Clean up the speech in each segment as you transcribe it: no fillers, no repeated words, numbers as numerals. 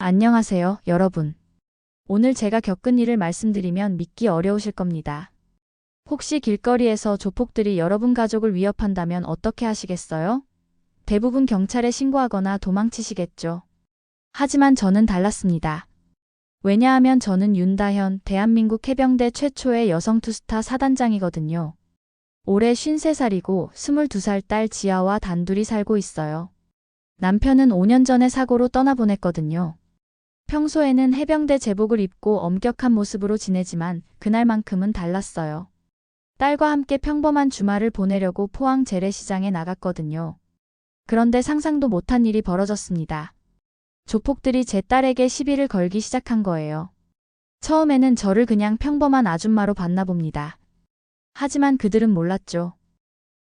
안녕하세요, 여러분. 오늘 제가 겪은 일을 말씀드리면 믿기 어려우실 겁니다. 혹시 길거리에서 조폭들이 여러분 가족을 위협한다면 어떻게 하시겠어요? 대부분 경찰에 신고하거나 도망치시겠죠. 하지만 저는 달랐습니다. 왜냐하면 저는 윤다현, 대한민국 해병대 최초의 여성 투스타 사단장이거든요. 올해 53살이고 22살 딸 지아와 단둘이 살고 있어요. 남편은 5년 전에 사고로 떠나보냈거든요. 평소에는 해병대 제복을 입고 엄격한 모습으로 지내지만 그날만큼은 달랐어요. 딸과 함께 평범한 주말을 보내려고 포항 재래시장에 나갔거든요. 그런데 상상도 못한 일이 벌어졌습니다. 조폭들이 제 딸에게 시비를 걸기 시작한 거예요. 처음에는 저를 그냥 평범한 아줌마로 봤나 봅니다. 하지만 그들은 몰랐죠.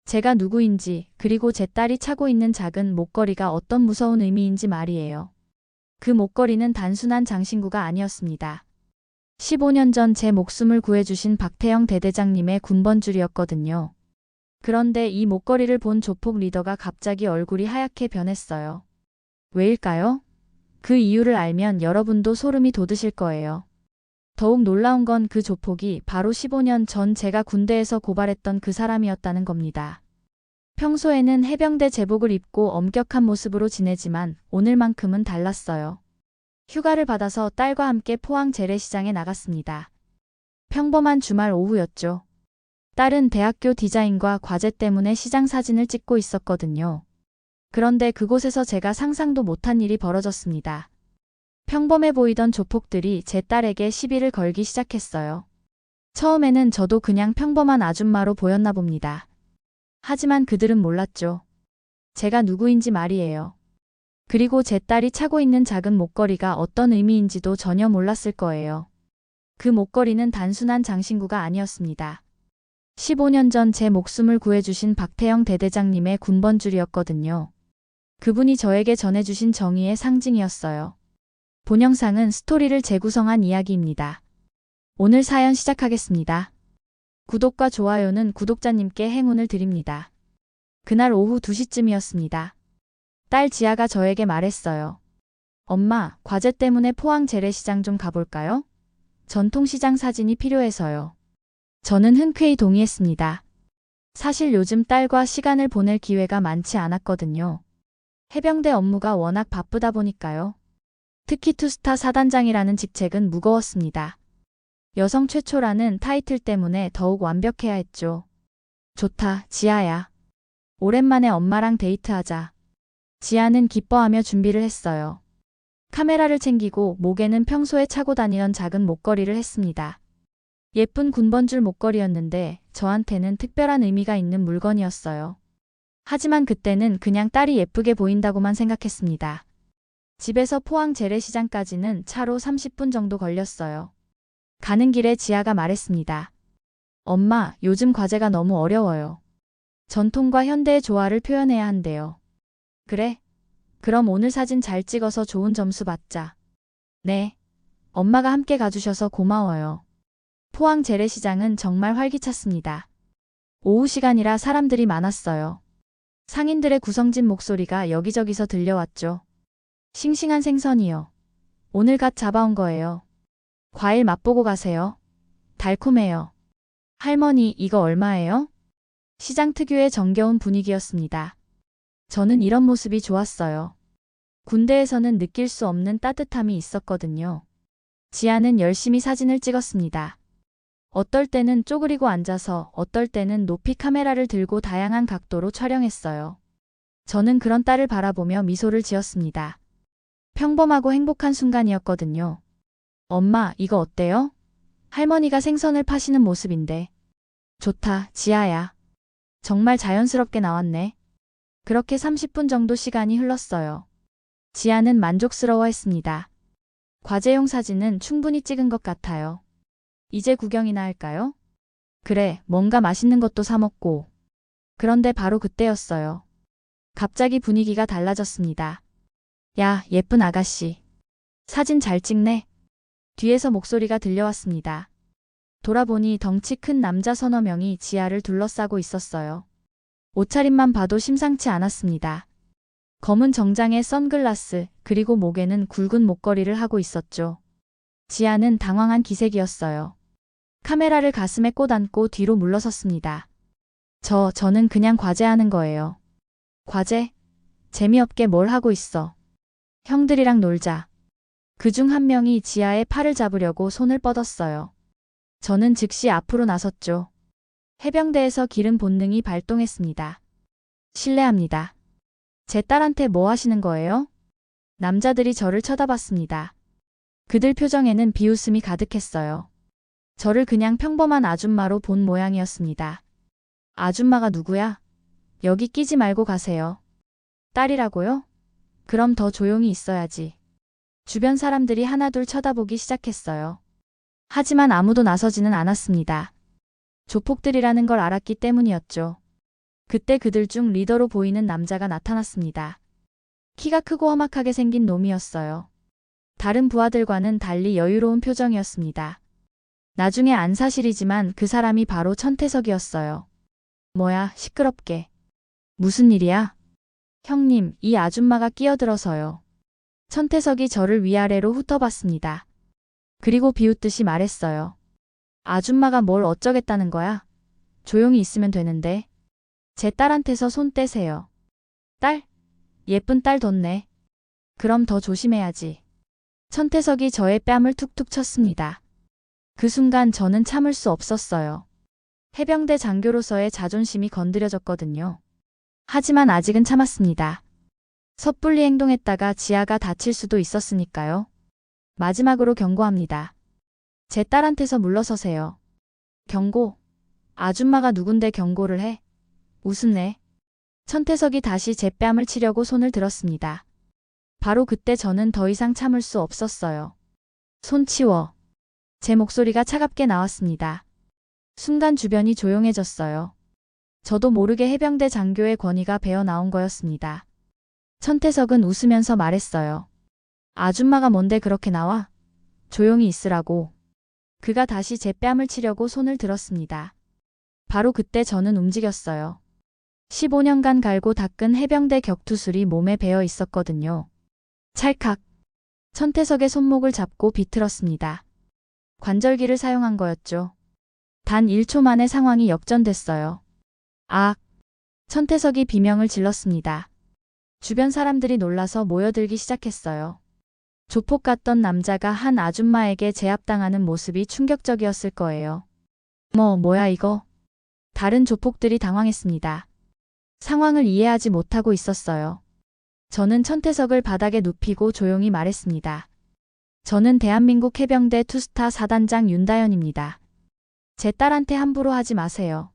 제가 누구인지, 그리고 제 딸이 차고 있는 작은 목걸이가 어떤 무서운 의미인지 말이에요. 그 목걸이는 단순한 장신구가 아니었습니다. 15년 전 제 목숨을 구해주신 박태영 대대장님의 군번줄이었거든요. 그런데 이 목걸이를 본 조폭 리더가 갑자기 얼굴이 하얗게 변했어요. 왜일까요? 그 이유를 알면 여러분도 소름이 돋으실 거예요. 더욱 놀라운 건 그 조폭이 바로 15년 전 제가 군대에서 고발했던 그 사람이었다는 겁니다. 평소에는 해병대 제복을 입고 엄격한 모습으로 지내지만 오늘만큼은 달랐어요. 휴가를 받아서 딸과 함께 포항 재래시장에 나갔습니다. 평범한 주말 오후였죠. 딸은 대학교 디자인과 과제 때문에 시장 사진을 찍고 있었거든요. 그런데 그곳에서 제가 상상도 못한 일이 벌어졌습니다. 평범해 보이던 조폭들이 제 딸에게 시비를 걸기 시작했어요. 처음에는 저도 그냥 평범한 아줌마로 보였나 봅니다. 하지만 그들은 몰랐죠. 제가 누구인지 말이에요. 그리고 제 딸이 차고 있는 작은 목걸이가 어떤 의미인지도 전혀 몰랐을 거예요. 그 목걸이는 단순한 장신구가 아니었습니다. 15년 전 제 목숨을 구해주신 박태영 대대장님의 군번줄이었거든요. 그분이 저에게 전해주신 정의의 상징이었어요. 본 영상은 스토리를 재구성한 이야기입니다. 오늘 사연 시작하겠습니다. 구독과 좋아요는 구독자님께 행운을 드립니다. 그날 오후 2시쯤이었습니다. 딸 지아가 저에게 말했어요. 엄마, 과제 때문에 포항 재래시장 좀 가볼까요? 전통시장 사진이 필요해서요. 저는 흔쾌히 동의했습니다. 사실 요즘 딸과 시간을 보낼 기회가 많지 않았거든요. 해병대 업무가 워낙 바쁘다 보니까요. 특히 투스타 사단장이라는 직책은 무거웠습니다. 여성 최초라는 타이틀 때문에 더욱 완벽해야 했죠. 좋다, 지아야. 오랜만에 엄마랑 데이트하자. 지아는 기뻐하며 준비를 했어요. 카메라를 챙기고 목에는 평소에 차고 다니던 작은 목걸이를 했습니다. 예쁜 군번줄 목걸이였는데 저한테는 특별한 의미가 있는 물건이었어요. 하지만 그때는 그냥 딸이 예쁘게 보인다고만 생각했습니다. 집에서 포항 재래시장까지는 차로 30분 정도 걸렸어요. 가는 길에 지아가 말했습니다. 엄마, 요즘 과제가 너무 어려워요. 전통과 현대의 조화를 표현해야 한대요. 그래? 그럼 오늘 사진 잘 찍어서 좋은 점수 받자. 네. 엄마가 함께 가주셔서 고마워요. 포항 재래시장은 정말 활기찼습니다. 오후 시간이라 사람들이 많았어요. 상인들의 구성진 목소리가 여기저기서 들려왔죠. 싱싱한 생선이요. 오늘 갓 잡아온 거예요. 과일 맛보고 가세요. 달콤해요. 할머니, 이거 얼마예요? 시장 특유의 정겨운 분위기였습니다. 저는 이런 모습이 좋았어요. 군대에서는 느낄 수 없는 따뜻함이 있었거든요. 지아는 열심히 사진을 찍었습니다. 어떨 때는 쪼그리고 앉아서, 어떨 때는 높이 카메라를 들고 다양한 각도로 촬영했어요. 저는 그런 딸을 바라보며 미소를 지었습니다. 평범하고 행복한 순간이었거든요. 엄마, 이거 어때요? 할머니가 생선을 파시는 모습인데. 좋다, 지아야. 정말 자연스럽게 나왔네. 그렇게 30분 정도 시간이 흘렀어요. 지아는 만족스러워했습니다. 과제용 사진은 충분히 찍은 것 같아요. 이제 구경이나 할까요? 그래, 뭔가 맛있는 것도 사 먹고. 그런데 바로 그때였어요. 갑자기 분위기가 달라졌습니다. 야, 예쁜 아가씨. 사진 잘 찍네. 뒤에서 목소리가 들려왔습니다. 돌아보니 덩치 큰 남자 서너 명이 지아를 둘러싸고 있었어요. 옷차림만 봐도 심상치 않았습니다. 검은 정장에 선글라스, 그리고 목에는 굵은 목걸이를 하고 있었죠. 지아는 당황한 기색이었어요. 카메라를 가슴에 꽂안고 뒤로 물러섰습니다. 저는 그냥 과제하는 거예요. 과제? 재미없게 뭘 하고 있어. 형들이랑 놀자. 그중 한 명이 지아의 팔을 잡으려고 손을 뻗었어요. 저는 즉시 앞으로 나섰죠. 해병대에서 기른 본능이 발동했습니다. 실례합니다. 제 딸한테 뭐 하시는 거예요? 남자들이 저를 쳐다봤습니다. 그들 표정에는 비웃음이 가득했어요. 저를 그냥 평범한 아줌마로 본 모양이었습니다. 아줌마가 누구야? 여기 끼지 말고 가세요. 딸이라고요? 그럼 더 조용히 있어야지. 주변 사람들이 하나둘 쳐다보기 시작했어요. 하지만 아무도 나서지는 않았습니다. 조폭들이라는 걸 알았기 때문이었죠. 그때 그들 중 리더로 보이는 남자가 나타났습니다. 키가 크고 험악하게 생긴 놈이었어요. 다른 부하들과는 달리 여유로운 표정이었습니다. 나중에 안 사실이지만 그 사람이 바로 천태석이었어요. 뭐야, 시끄럽게. 무슨 일이야? 형님, 이 아줌마가 끼어들어서요. 천태석이 저를 위아래로 훑어봤습니다. 그리고 비웃듯이 말했어요. 아줌마가 뭘 어쩌겠다는 거야? 조용히 있으면 되는데. 제 딸한테서 손 떼세요. 딸? 예쁜 딸 뒀네. 그럼 더 조심해야지. 천태석이 저의 뺨을 툭툭 쳤습니다. 그 순간 저는 참을 수 없었어요. 해병대 장교로서의 자존심이 건드려졌거든요. 하지만 아직은 참았습니다. 섣불리 행동했다가 지아가 다칠 수도 있었으니까요. 마지막으로 경고합니다. 제 딸한테서 물러서세요. 경고? 아줌마가 누군데 경고를 해? 웃음네. 천태석이 다시 제 뺨을 치려고 손을 들었습니다. 바로 그때 저는 더 이상 참을 수 없었어요. 손 치워. 제 목소리가 차갑게 나왔습니다. 순간 주변이 조용해졌어요. 저도 모르게 해병대 장교의 권위가 배어 나온 거였습니다. 천태석은 웃으면서 말했어요. 아줌마가 뭔데 그렇게 나와? 조용히 있으라고. 그가 다시 제 뺨을 치려고 손을 들었습니다. 바로 그때 저는 움직였어요. 15년간 갈고 닦은 해병대 격투술이 몸에 배어 있었거든요. 찰칵. 천태석의 손목을 잡고 비틀었습니다. 관절기를 사용한 거였죠. 단 1초 만에 상황이 역전됐어요. 아! 천태석이 비명을 질렀습니다. 주변 사람들이 놀라서 모여들기 시작했어요. 조폭 같던 남자가 한 아줌마에게 제압당하는 모습이 충격적이었을 거예요. 뭐야 이거? 다른 조폭들이 당황했습니다. 상황을 이해하지 못하고 있었어요. 저는 천태석을 바닥에 눕히고 조용히 말했습니다. 저는 대한민국 해병대 투스타 4단장 윤다현입니다. 제 딸한테 함부로 하지 마세요.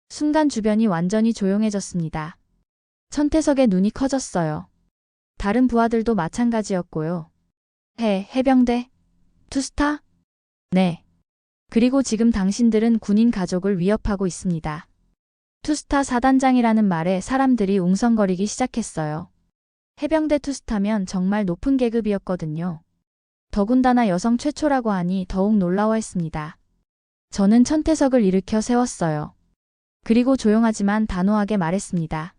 순간 주변이 완전히 조용해졌습니다. 천태석의 눈이 커졌어요. 다른 부하들도 마찬가지였고요. 해병대? 투스타? 네. 그리고 지금 당신들은 군인 가족을 위협하고 있습니다. 투스타 4단장이라는 말에 사람들이 웅성거리기 시작했어요. 해병대 투스타면 정말 높은 계급이었거든요. 더군다나 여성 최초라고 하니 더욱 놀라워했습니다. 저는 천태석을 일으켜 세웠어요. 그리고 조용하지만 단호하게 말했습니다.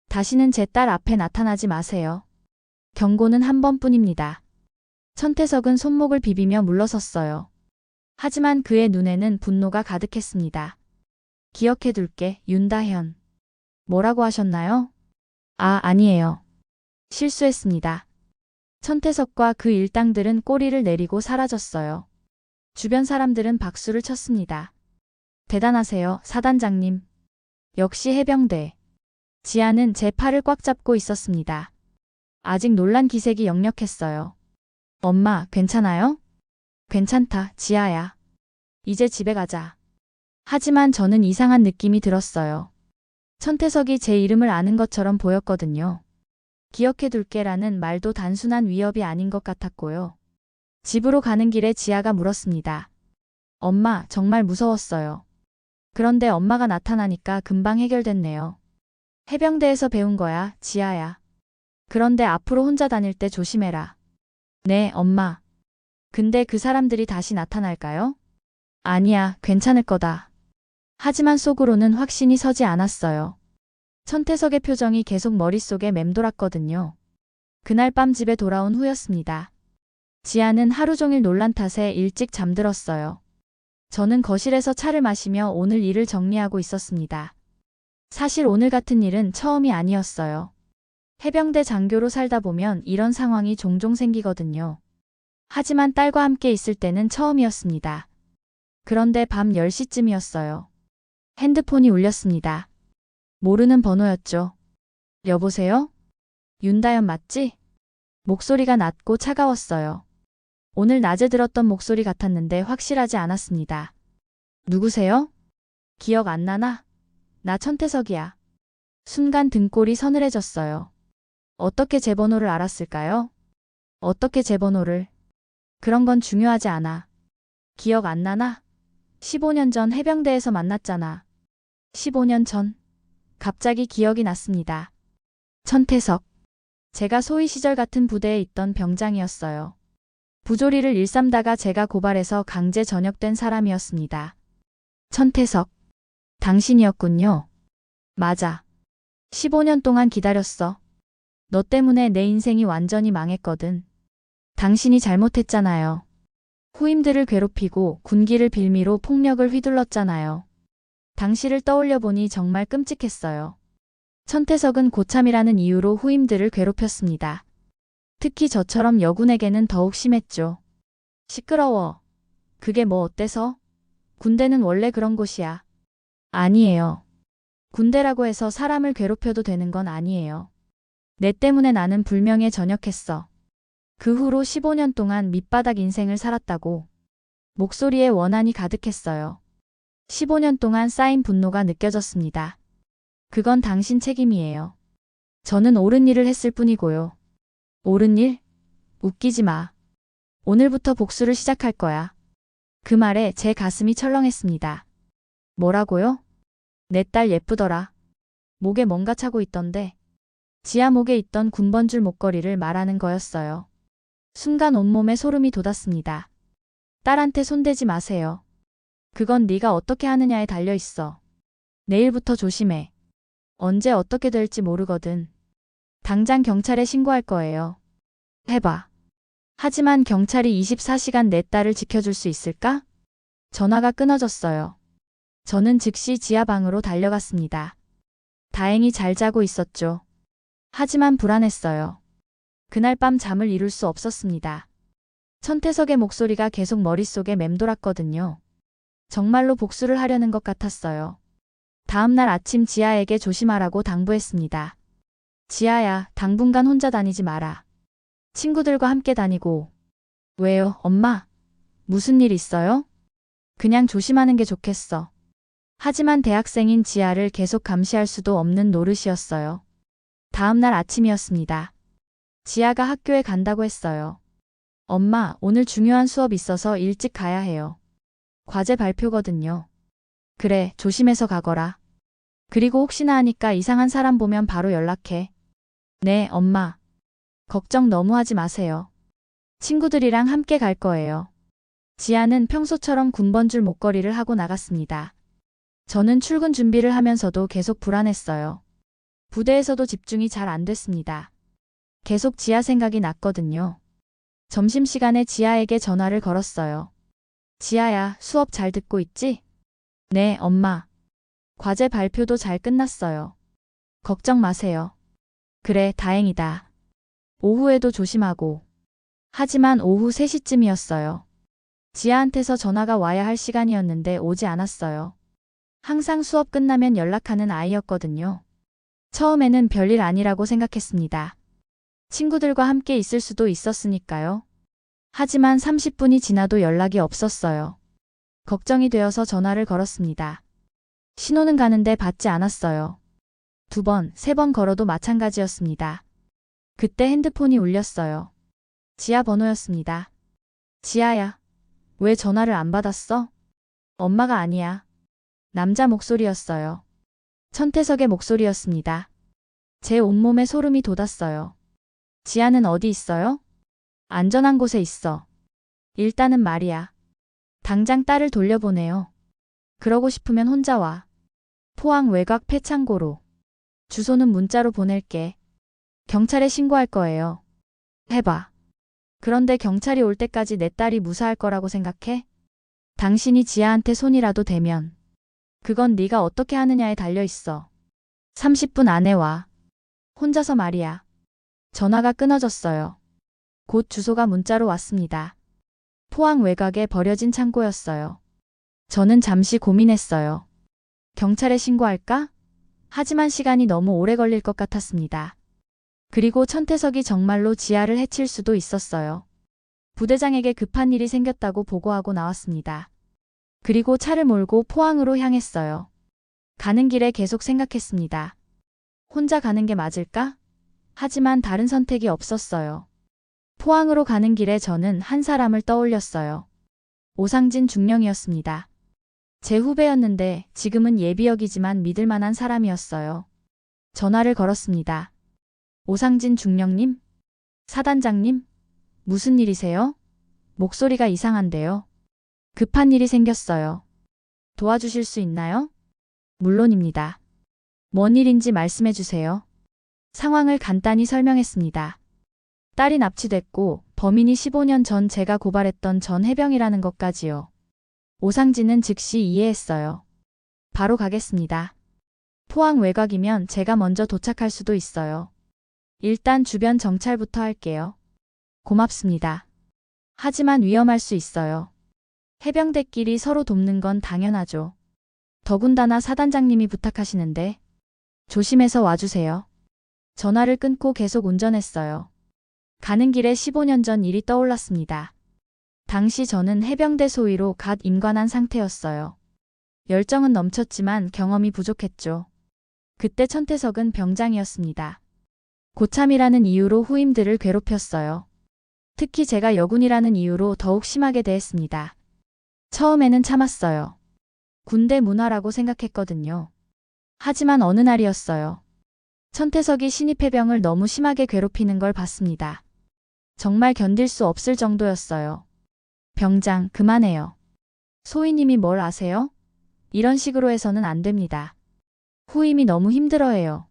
다시는 제 딸 앞에 나타나지 마세요. 경고는 한 번뿐입니다. 천태석은 손목을 비비며 물러섰어요. 하지만 그의 눈에는 분노가 가득했습니다. 기억해둘게, 윤다현. 뭐라고 하셨나요? 아니에요. 실수했습니다. 천태석과 그 일당들은 꼬리를 내리고 사라졌어요. 주변 사람들은 박수를 쳤습니다. 대단하세요, 사단장님. 역시 해병대. 지아는 제 팔을 꽉 잡고 있었습니다. 아직 놀란 기색이 역력했어요. 엄마, 괜찮아요? 괜찮다, 지아야. 이제 집에 가자. 하지만 저는 이상한 느낌이 들었어요. 천태석이 제 이름을 아는 것처럼 보였거든요. 기억해둘게라는 말도 단순한 위협이 아닌 것 같았고요. 집으로 가는 길에 지아가 물었습니다. 엄마, 정말 무서웠어요. 그런데 엄마가 나타나니까 금방 해결됐네요. 해병대에서 배운 거야, 지아야. 그런데 앞으로 혼자 다닐 때 조심해라. 네, 엄마. 근데 그 사람들이 다시 나타날까요? 아니야, 괜찮을 거다. 하지만 속으로는 확신이 서지 않았어요. 천태석의 표정이 계속 머릿속에 맴돌았거든요. 그날 밤 집에 돌아온 후였습니다. 지아는 하루 종일 놀란 탓에 일찍 잠들었어요. 저는 거실에서 차를 마시며 오늘 일을 정리하고 있었습니다. 사실 오늘 같은 일은 처음이 아니었어요. 해병대 장교로 살다 보면 이런 상황이 종종 생기거든요. 하지만 딸과 함께 있을 때는 처음이었습니다. 그런데 밤 10시쯤이었어요. 핸드폰이 울렸습니다. 모르는 번호였죠. 여보세요? 윤다연 맞지? 목소리가 낮고 차가웠어요. 오늘 낮에 들었던 목소리 같았는데 확실하지 않았습니다. 누구세요? 기억 안 나나? 나 천태석이야. 순간 등골이 서늘해졌어요. 어떻게 제 번호를 알았을까요? 어떻게 제 번호를? 그런 건 중요하지 않아. 기억 안 나나? 15년 전 해병대에서 만났잖아. 15년 전. 갑자기 기억이 났습니다. 천태석. 제가 소위 시절 같은 부대에 있던 병장이었어요. 부조리를 일삼다가 제가 고발해서 강제 전역된 사람이었습니다. 천태석. 당신이었군요. 맞아. 15년 동안 기다렸어. 너 때문에 내 인생이 완전히 망했거든. 당신이 잘못했잖아요. 후임들을 괴롭히고 군기를 빌미로 폭력을 휘둘렀잖아요. 당시를 떠올려 보니 정말 끔찍했어요. 천태석은 고참이라는 이유로 후임들을 괴롭혔습니다. 특히 저처럼 여군에게는 더욱 심했죠. 시끄러워. 그게 뭐 어때서? 군대는 원래 그런 곳이야. 아니에요. 군대라고 해서 사람을 괴롭혀도 되는 건 아니에요. 내 때문에 나는 불명예 전역했어. 그 후로 15년 동안 밑바닥 인생을 살았다고. 목소리에 원한이 가득했어요. 15년 동안 쌓인 분노가 느껴졌습니다. 그건 당신 책임이에요. 저는 옳은 일을 했을 뿐이고요. 옳은 일? 웃기지 마. 오늘부터 복수를 시작할 거야. 그 말에 제 가슴이 철렁했습니다. 뭐라고요? 내 딸 예쁘더라. 목에 뭔가 차고 있던데. 지아 목에 있던 군번줄 목걸이를 말하는 거였어요. 순간 온몸에 소름이 돋았습니다. 딸한테 손대지 마세요. 그건 네가 어떻게 하느냐에 달려있어. 내일부터 조심해. 언제 어떻게 될지 모르거든. 당장 경찰에 신고할 거예요. 해봐. 하지만 경찰이 24시간 내 딸을 지켜줄 수 있을까? 전화가 끊어졌어요. 저는 즉시 지하 방으로 달려갔습니다. 다행히 잘 자고 있었죠. 하지만 불안했어요. 그날 밤 잠을 이룰 수 없었습니다. 천태석의 목소리가 계속 머릿속에 맴돌았거든요. 정말로 복수를 하려는 것 같았어요. 다음날 아침 지아에게 조심하라고 당부했습니다. 지아야, 당분간 혼자 다니지 마라. 친구들과 함께 다니고. 왜요, 엄마? 무슨 일 있어요? 그냥 조심하는 게 좋겠어. 하지만 대학생인 지아를 계속 감시할 수도 없는 노릇이었어요. 다음날 아침이었습니다. 지아가 학교에 간다고 했어요. 엄마, 오늘 중요한 수업 있어서 일찍 가야 해요. 과제 발표거든요. 그래, 조심해서 가거라. 그리고 혹시나 하니까 이상한 사람 보면 바로 연락해. 네, 엄마. 걱정 너무 하지 마세요. 친구들이랑 함께 갈 거예요. 지아는 평소처럼 군번줄 목걸이를 하고 나갔습니다. 저는 출근 준비를 하면서도 계속 불안했어요. 부대에서도 집중이 잘 안 됐습니다. 계속 지아 생각이 났거든요. 점심시간에 지아에게 전화를 걸었어요. 지아야, 수업 잘 듣고 있지? 네, 엄마. 과제 발표도 잘 끝났어요. 걱정 마세요. 그래, 다행이다. 오후에도 조심하고. 하지만 오후 3시쯤이었어요. 지아한테서 전화가 와야 할 시간이었는데 오지 않았어요. 항상 수업 끝나면 연락하는 아이였거든요. 처음에는 별일 아니라고 생각했습니다. 친구들과 함께 있을 수도 있었으니까요. 하지만 30분이 지나도 연락이 없었어요. 걱정이 되어서 전화를 걸었습니다. 신호는 가는데 받지 않았어요. 2번, 3번 걸어도 마찬가지였습니다. 그때 핸드폰이 울렸어요. 지아 번호였습니다. 지아야, 왜 전화를 안 받았어? 엄마가 아니야. 남자 목소리였어요. 천태석의 목소리였습니다. 제 온몸에 소름이 돋았어요. 지아는 어디 있어요? 안전한 곳에 있어. 일단은 말이야. 당장 딸을 돌려보내요. 그러고 싶으면 혼자 와. 포항 외곽 폐창고로. 주소는 문자로 보낼게. 경찰에 신고할 거예요. 해봐. 그런데 경찰이 올 때까지 내 딸이 무사할 거라고 생각해? 당신이 지아한테 손이라도 대면 그건 네가 어떻게 하느냐에 달려 있어. 30분 안에 와. 혼자서 말이야. 전화가 끊어졌어요. 곧 주소가 문자로 왔습니다. 포항 외곽에 버려진 창고였어요. 저는 잠시 고민했어요. 경찰에 신고할까? 하지만 시간이 너무 오래 걸릴 것 같았습니다. 그리고 천태석이 정말로 지아를 해칠 수도 있었어요. 부대장에게 급한 일이 생겼다고 보고하고 나왔습니다. 그리고 차를 몰고 포항으로 향했어요. 가는 길에 계속 생각했습니다. 혼자 가는 게 맞을까? 하지만 다른 선택이 없었어요. 포항으로 가는 길에 저는 한 사람을 떠올렸어요. 오상진 중령이었습니다. 제 후배였는데 지금은 예비역이지만 믿을 만한 사람이었어요. 전화를 걸었습니다. 오상진 중령님? 사단장님? 무슨 일이세요? 목소리가 이상한데요. 급한 일이 생겼어요. 도와주실 수 있나요? 물론입니다. 뭔 일인지 말씀해 주세요. 상황을 간단히 설명했습니다. 딸이 납치됐고 범인이 15년 전 제가 고발했던 전 해병이라는 것까지요. 오상진은 즉시 이해했어요. 바로 가겠습니다. 포항 외곽이면 제가 먼저 도착할 수도 있어요. 일단 주변 정찰부터 할게요. 고맙습니다. 하지만 위험할 수 있어요. 해병대끼리 서로 돕는 건 당연하죠. 더군다나 사단장님이 부탁하시는데 조심해서 와주세요. 전화를 끊고 계속 운전했어요. 가는 길에 15년 전 일이 떠올랐습니다. 당시 저는 해병대 소위로 갓 임관한 상태였어요. 열정은 넘쳤지만 경험이 부족했죠. 그때 천태석은 병장이었습니다. 고참이라는 이유로 후임들을 괴롭혔어요. 특히 제가 여군이라는 이유로 더욱 심하게 대했습니다. 처음에는 참았어요. 군대 문화라고 생각했거든요. 하지만 어느 날이었어요. 천태석이 신입 해병을 너무 심하게 괴롭히는 걸 봤습니다. 정말 견딜 수 없을 정도였어요. 병장, 그만해요. 소위님이 뭘 아세요? 이런 식으로 해서는 안 됩니다. 후임이 너무 힘들어해요.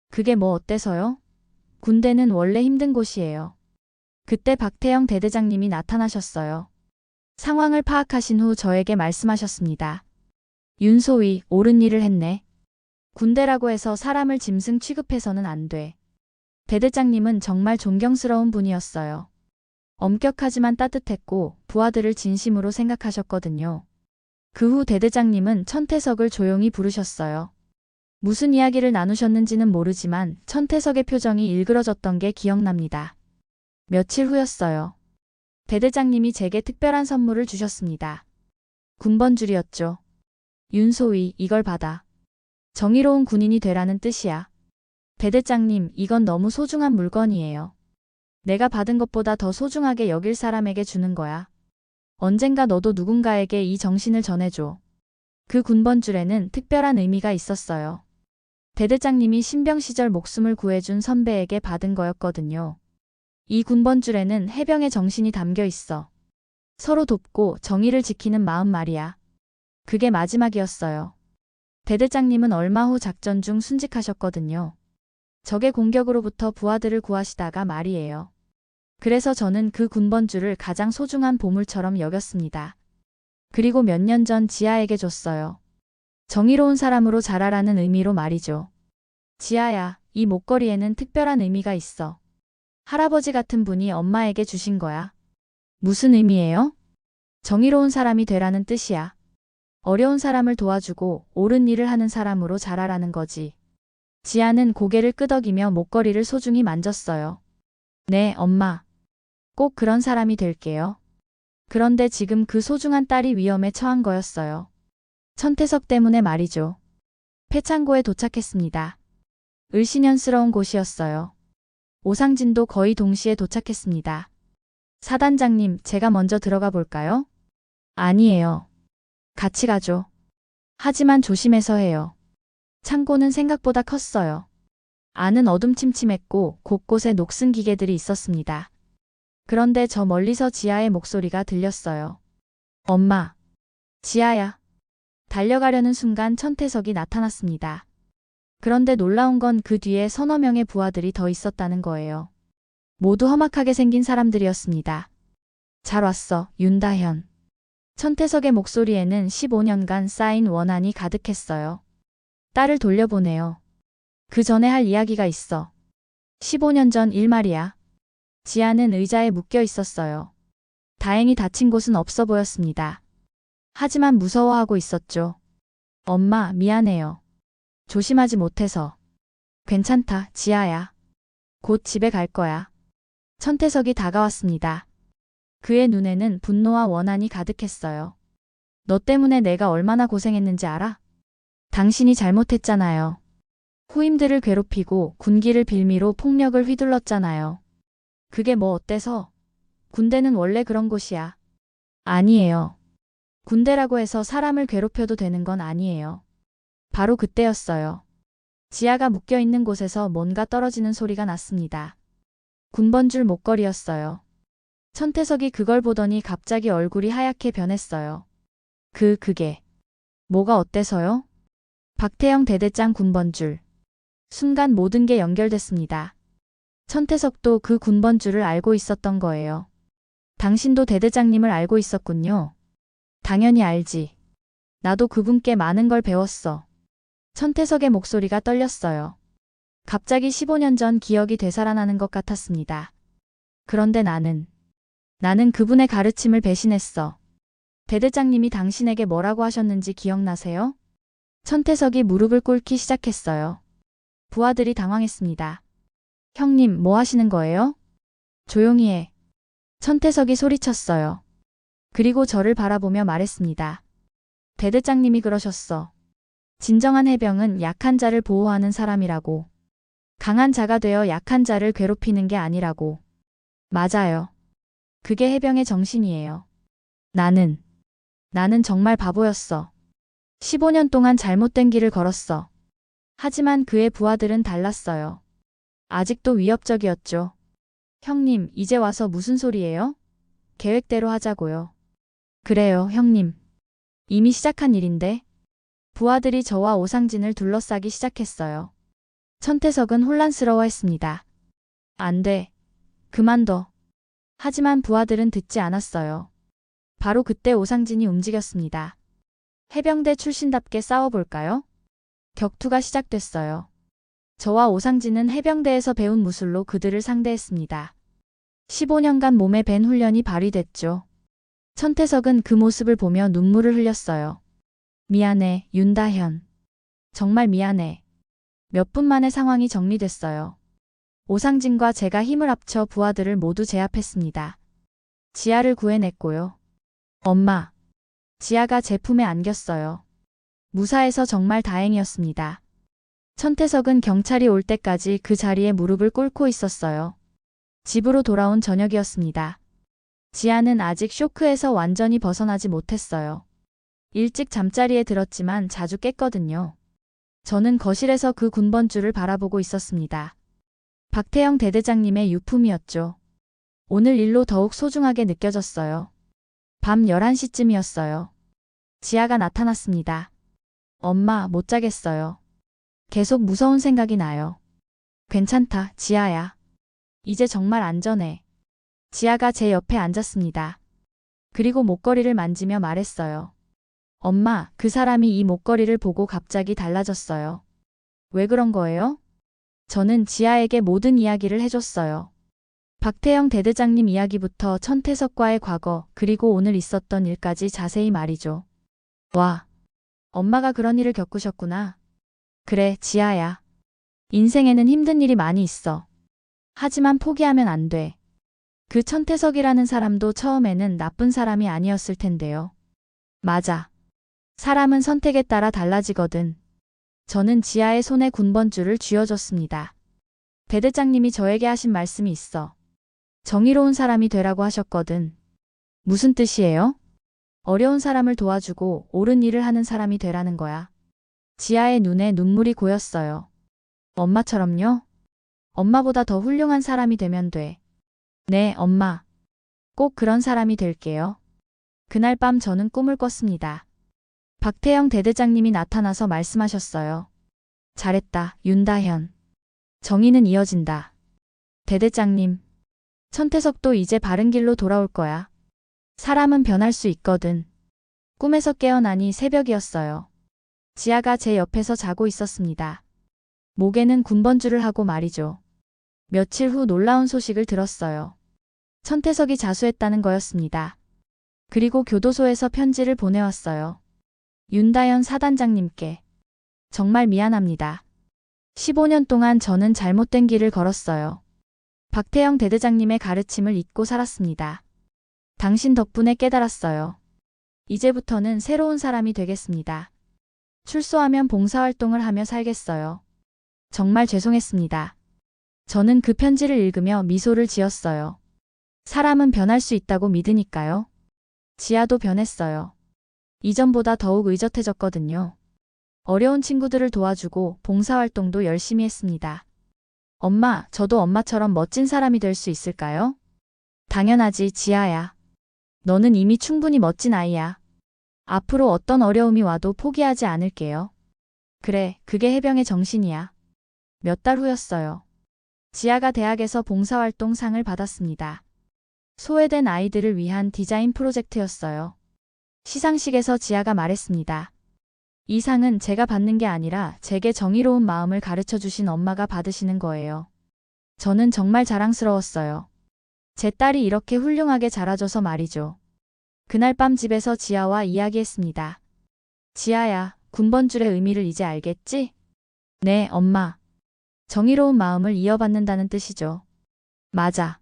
그게 뭐 어때서요? 군대는 원래 힘든 곳이에요. 그때 박태영 대대장님이 나타나셨어요. 상황을 파악하신 후 저에게 말씀하셨습니다. 윤소위, 옳은 일을 했네. 군대라고 해서 사람을 짐승 취급해서는 안 돼. 대대장님은 정말 존경스러운 분이었어요. 엄격하지만 따뜻했고 부하들을 진심으로 생각하셨거든요. 그 후 대대장님은 천태석을 조용히 부르셨어요. 무슨 이야기를 나누셨는지는 모르지만 천태석의 표정이 일그러졌던 게 기억납니다. 며칠 후였어요. 대대장님이 제게 특별한 선물을 주셨습니다. 군번줄이었죠. 윤소위, 이걸 받아. 정의로운 군인이 되라는 뜻이야. 대대장님, 이건 너무 소중한 물건이에요. 내가 받은 것보다 더 소중하게 여길 사람에게 주는 거야. 언젠가 너도 누군가에게 이 정신을 전해줘. 그 군번줄에는 특별한 의미가 있었어요. 대대장님이 신병 시절 목숨을 구해준 선배에게 받은 거였거든요. 이 군번줄에는 해병의 정신이 담겨 있어. 서로 돕고 정의를 지키는 마음 말이야. 그게 마지막이었어요. 대대장님은 얼마 후 작전 중 순직하셨거든요. 적의 공격으로부터 부하들을 구하시다가 말이에요. 그래서 저는 그 군번줄을 가장 소중한 보물처럼 여겼습니다. 그리고 몇 년 전 지아에게 줬어요. 정의로운 사람으로 자라라는 의미로 말이죠. 지아야, 이 목걸이에는 특별한 의미가 있어. 할아버지 같은 분이 엄마에게 주신 거야. 무슨 의미예요? 정의로운 사람이 되라는 뜻이야. 어려운 사람을 도와주고 옳은 일을 하는 사람으로 자라라는 거지. 지아는 고개를 끄덕이며 목걸이를 소중히 만졌어요. 네, 엄마. 꼭 그런 사람이 될게요. 그런데 지금 그 소중한 딸이 위험에 처한 거였어요. 천태석 때문에 말이죠. 폐창고에 도착했습니다. 을씨년스러운 곳이었어요. 오상진도 거의 동시에 도착했습니다. 사단장님, 제가 먼저 들어가 볼까요? 아니에요. 같이 가죠. 하지만 조심해서 해요. 창고는 생각보다 컸어요. 안은 어둠침침했고 곳곳에 녹슨 기계들이 있었습니다. 그런데 저 멀리서 지아의 목소리가 들렸어요. 엄마. 지아야. 달려가려는 순간 천태석이 나타났습니다. 그런데 놀라운 건 그 뒤에 서너 명의 부하들이 더 있었다는 거예요. 모두 험악하게 생긴 사람들이었습니다. 잘 왔어, 윤다현. 천태석의 목소리에는 15년간 쌓인 원한이 가득했어요. 딸을 돌려보내요. 그 전에 할 이야기가 있어. 15년 전 일 말이야. 지아는 의자에 묶여 있었어요. 다행히 다친 곳은 없어 보였습니다. 하지만 무서워하고 있었죠. 엄마, 미안해요. 조심하지 못해서. 괜찮다, 지아야. 곧 집에 갈 거야. 천태석이 다가왔습니다. 그의 눈에는 분노와 원한이 가득했어요. 너 때문에 내가 얼마나 고생했는지 알아? 당신이 잘못했잖아요. 후임들을 괴롭히고 군기를 빌미로 폭력을 휘둘렀잖아요. 그게 뭐 어때서? 군대는 원래 그런 곳이야. 아니에요. 군대라고 해서 사람을 괴롭혀도 되는 건 아니에요. 바로 그때였어요. 지아가 묶여있는 곳에서 뭔가 떨어지는 소리가 났습니다. 군번줄 목걸이였어요. 천태석이 그걸 보더니 갑자기 얼굴이 하얗게 변했어요. 그게 뭐가 어때서요? 박태영 대대장 군번줄. 순간 모든 게 연결됐습니다. 천태석도 그 군번줄을 알고 있었던 거예요. 당신도 대대장님을 알고 있었군요. 당연히 알지. 나도 그분께 많은 걸 배웠어. 천태석의 목소리가 떨렸어요. 갑자기 15년 전 기억이 되살아나는 것 같았습니다. 그런데 나는 그분의 가르침을 배신했어. 대대장님이 당신에게 뭐라고 하셨는지 기억나세요? 천태석이 무릎을 꿇기 시작했어요. 부하들이 당황했습니다. 형님, 뭐 하시는 거예요? 조용히 해. 천태석이 소리쳤어요. 그리고 저를 바라보며 말했습니다. 대대장님이 그러셨어. 진정한 해병은 약한 자를 보호하는 사람이라고. 강한 자가 되어 약한 자를 괴롭히는 게 아니라고. 맞아요. 그게 해병의 정신이에요. 나는 정말 바보였어. 15년 동안 잘못된 길을 걸었어. 하지만 그의 부하들은 달랐어요. 아직도 위협적이었죠. 형님, 이제 와서 무슨 소리예요? 계획대로 하자고요. 그래요, 형님. 이미 시작한 일인데. 부하들이 저와 오상진을 둘러싸기 시작했어요. 천태석은 혼란스러워했습니다. 안 돼. 그만둬. 하지만 부하들은 듣지 않았어요. 바로 그때 오상진이 움직였습니다. 해병대 출신답게 싸워볼까요? 격투가 시작됐어요. 저와 오상진은 해병대에서 배운 무술로 그들을 상대했습니다. 15년간 몸에 밴 훈련이 발휘됐죠. 천태석은 그 모습을 보며 눈물을 흘렸어요. 미안해, 윤다현. 정말 미안해. 몇 분 만에 상황이 정리됐어요. 오상진과 제가 힘을 합쳐 부하들을 모두 제압했습니다. 지아를 구해냈고요. 엄마. 지아가 제 품에 안겼어요. 무사해서 정말 다행이었습니다. 천태석은 경찰이 올 때까지 그 자리에 무릎을 꿇고 있었어요. 집으로 돌아온 저녁이었습니다. 지아는 아직 쇼크에서 완전히 벗어나지 못했어요. 일찍 잠자리에 들었지만 자주 깼거든요. 저는 거실에서 그 군번줄을 바라보고 있었습니다. 박태영 대대장님의 유품이었죠. 오늘 일로 더욱 소중하게 느껴졌어요. 밤 11시쯤이었어요. 지아가 나타났습니다. 엄마, 못 자겠어요. 계속 무서운 생각이 나요. 괜찮다, 지아야. 이제 정말 안전해. 지아가 제 옆에 앉았습니다. 그리고 목걸이를 만지며 말했어요. 엄마, 그 사람이 이 목걸이를 보고 갑자기 달라졌어요. 왜 그런 거예요? 저는 지아에게 모든 이야기를 해줬어요. 박태영 대대장님 이야기부터 천태석과의 과거, 그리고 오늘 있었던 일까지 자세히 말이죠. 와, 엄마가 그런 일을 겪으셨구나. 그래, 지아야. 인생에는 힘든 일이 많이 있어. 하지만 포기하면 안 돼. 그 천태석이라는 사람도 처음에는 나쁜 사람이 아니었을 텐데요. 맞아. 사람은 선택에 따라 달라지거든. 저는 지아의 손에 군번줄을 쥐어줬습니다. 대대장님이 저에게 하신 말씀이 있어. 정의로운 사람이 되라고 하셨거든. 무슨 뜻이에요? 어려운 사람을 도와주고 옳은 일을 하는 사람이 되라는 거야. 지아의 눈에 눈물이 고였어요. 엄마처럼요? 엄마보다 더 훌륭한 사람이 되면 돼. 네, 엄마. 꼭 그런 사람이 될게요. 그날 밤 저는 꿈을 꿨습니다. 박태영 대대장님이 나타나서 말씀하셨어요. 잘했다, 윤다현. 정의는 이어진다. 대대장님. 천태석도 이제 바른 길로 돌아올 거야. 사람은 변할 수 있거든. 꿈에서 깨어나니 새벽이었어요. 지아가 제 옆에서 자고 있었습니다. 목에는 군번줄을 하고 말이죠. 며칠 후 놀라운 소식을 들었어요. 천태석이 자수했다는 거였습니다. 그리고 교도소에서 편지를 보내왔어요. 윤다현 사단장님께. 정말 미안합니다. 15년 동안 저는 잘못된 길을 걸었어요. 박태영 대대장님의 가르침을 잊고 살았습니다. 당신 덕분에 깨달았어요. 이제부터는 새로운 사람이 되겠습니다. 출소하면 봉사활동을 하며 살겠어요. 정말 죄송했습니다. 저는 그 편지를 읽으며 미소를 지었어요. 사람은 변할 수 있다고 믿으니까요. 지아도 변했어요. 이전보다 더욱 의젓해졌거든요. 어려운 친구들을 도와주고 봉사활동도 열심히 했습니다. 엄마, 저도 엄마처럼 멋진 사람이 될 수 있을까요? 당연하지, 지아야. 너는 이미 충분히 멋진 아이야. 앞으로 어떤 어려움이 와도 포기하지 않을게요. 그래, 그게 해병의 정신이야. 몇 달 후였어요. 지아가 대학에서 봉사활동 상을 받았습니다. 소외된 아이들을 위한 디자인 프로젝트였어요. 시상식에서 지아가 말했습니다. 이 상은 제가 받는 게 아니라 제게 정의로운 마음을 가르쳐 주신 엄마가 받으시는 거예요. 저는 정말 자랑스러웠어요. 제 딸이 이렇게 훌륭하게 자라줘서 말이죠. 그날 밤 집에서 지아와 이야기했습니다. 지아야, 군번줄의 의미를 이제 알겠지? 네, 엄마. 정의로운 마음을 이어받는다는 뜻이죠. 맞아.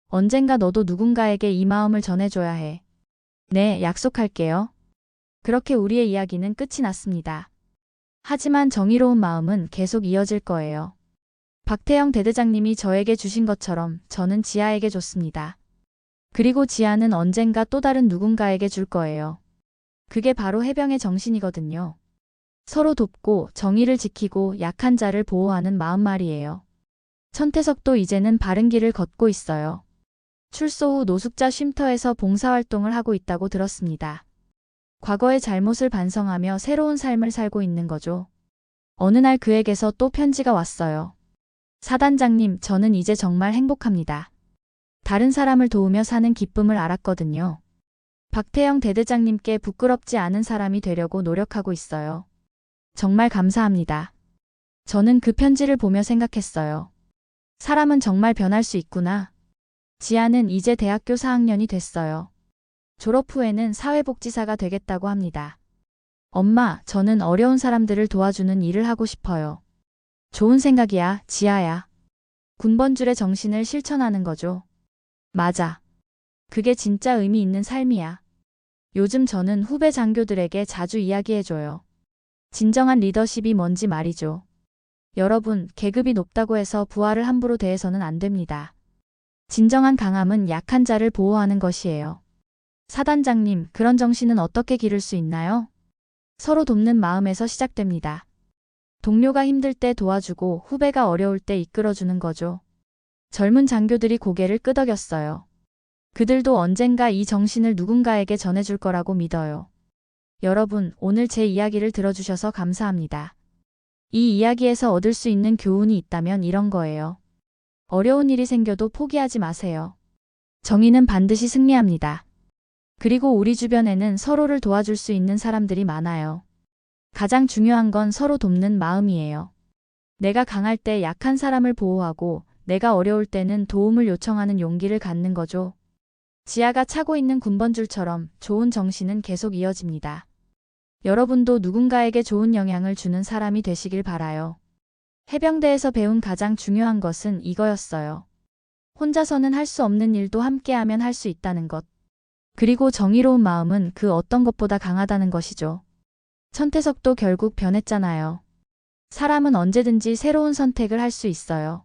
언젠가 너도 누군가에게 이 마음을 전해줘야 해. 네, 약속할게요. 그렇게 우리의 이야기는 끝이 났습니다. 하지만 정의로운 마음은 계속 이어질 거예요. 박태영 대대장님이 저에게 주신 것처럼 저는 지아에게 줬습니다. 그리고 지아는 언젠가 또 다른 누군가에게 줄 거예요. 그게 바로 해병의 정신이거든요. 서로 돕고 정의를 지키고 약한 자를 보호하는 마음 말이에요. 천태석도 이제는 바른 길을 걷고 있어요. 출소 후 노숙자 쉼터에서 봉사활동을 하고 있다고 들었습니다. 과거의 잘못을 반성하며 새로운 삶을 살고 있는 거죠. 어느 날 그에게서 또 편지가 왔어요. 사단장님, 저는 이제 정말 행복합니다. 다른 사람을 도우며 사는 기쁨을 알았거든요. 박태영 대대장님께 부끄럽지 않은 사람이 되려고 노력하고 있어요. 정말 감사합니다. 저는 그 편지를 보며 생각했어요. 사람은 정말 변할 수 있구나. 지아는 이제 대학교 4학년이 됐어요. 졸업 후에는 사회복지사가 되겠다고 합니다. 엄마, 저는 어려운 사람들을 도와주는 일을 하고 싶어요. 좋은 생각이야, 지아야. 군번줄의 정신을 실천하는 거죠. 맞아. 그게 진짜 의미 있는 삶이야. 요즘 저는 후배 장교들에게 자주 이야기해줘요. 진정한 리더십이 뭔지 말이죠. 여러분, 계급이 높다고 해서 부하를 함부로 대해서는 안 됩니다. 진정한 강함은 약한 자를 보호하는 것이에요. 사단장님, 그런 정신은 어떻게 기를 수 있나요? 서로 돕는 마음에서 시작됩니다. 동료가 힘들 때 도와주고 후배가 어려울 때 이끌어주는 거죠. 젊은 장교들이 고개를 끄덕였어요. 그들도 언젠가 이 정신을 누군가에게 전해줄 거라고 믿어요. 여러분, 오늘 제 이야기를 들어주셔서 감사합니다. 이 이야기에서 얻을 수 있는 교훈이 있다면 이런 거예요. 어려운 일이 생겨도 포기하지 마세요. 정의는 반드시 승리합니다. 그리고 우리 주변에는 서로를 도와줄 수 있는 사람들이 많아요. 가장 중요한 건 서로 돕는 마음이에요. 내가 강할 때 약한 사람을 보호하고 내가 어려울 때는 도움을 요청하는 용기를 갖는 거죠. 지아가 차고 있는 군번줄처럼 좋은 정신은 계속 이어집니다. 여러분도 누군가에게 좋은 영향을 주는 사람이 되시길 바라요. 해병대에서 배운 가장 중요한 것은 이거였어요. 혼자서는 할 수 없는 일도 함께하면 할 수 있다는 것. 그리고 정의로운 마음은 그 어떤 것보다 강하다는 것이죠. 천태석도 결국 변했잖아요. 사람은 언제든지 새로운 선택을 할 수 있어요.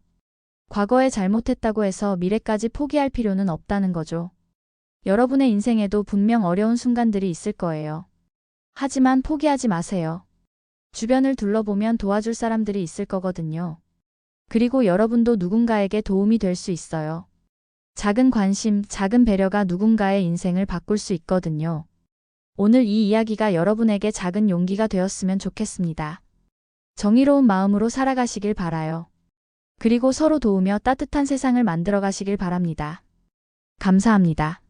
과거에 잘못했다고 해서 미래까지 포기할 필요는 없다는 거죠. 여러분의 인생에도 분명 어려운 순간들이 있을 거예요. 하지만 포기하지 마세요. 주변을 둘러보면 도와줄 사람들이 있을 거거든요. 그리고 여러분도 누군가에게 도움이 될 수 있어요. 작은 관심, 작은 배려가 누군가의 인생을 바꿀 수 있거든요. 오늘 이 이야기가 여러분에게 작은 용기가 되었으면 좋겠습니다. 정의로운 마음으로 살아가시길 바라요. 그리고 서로 도우며 따뜻한 세상을 만들어 가시길 바랍니다. 감사합니다.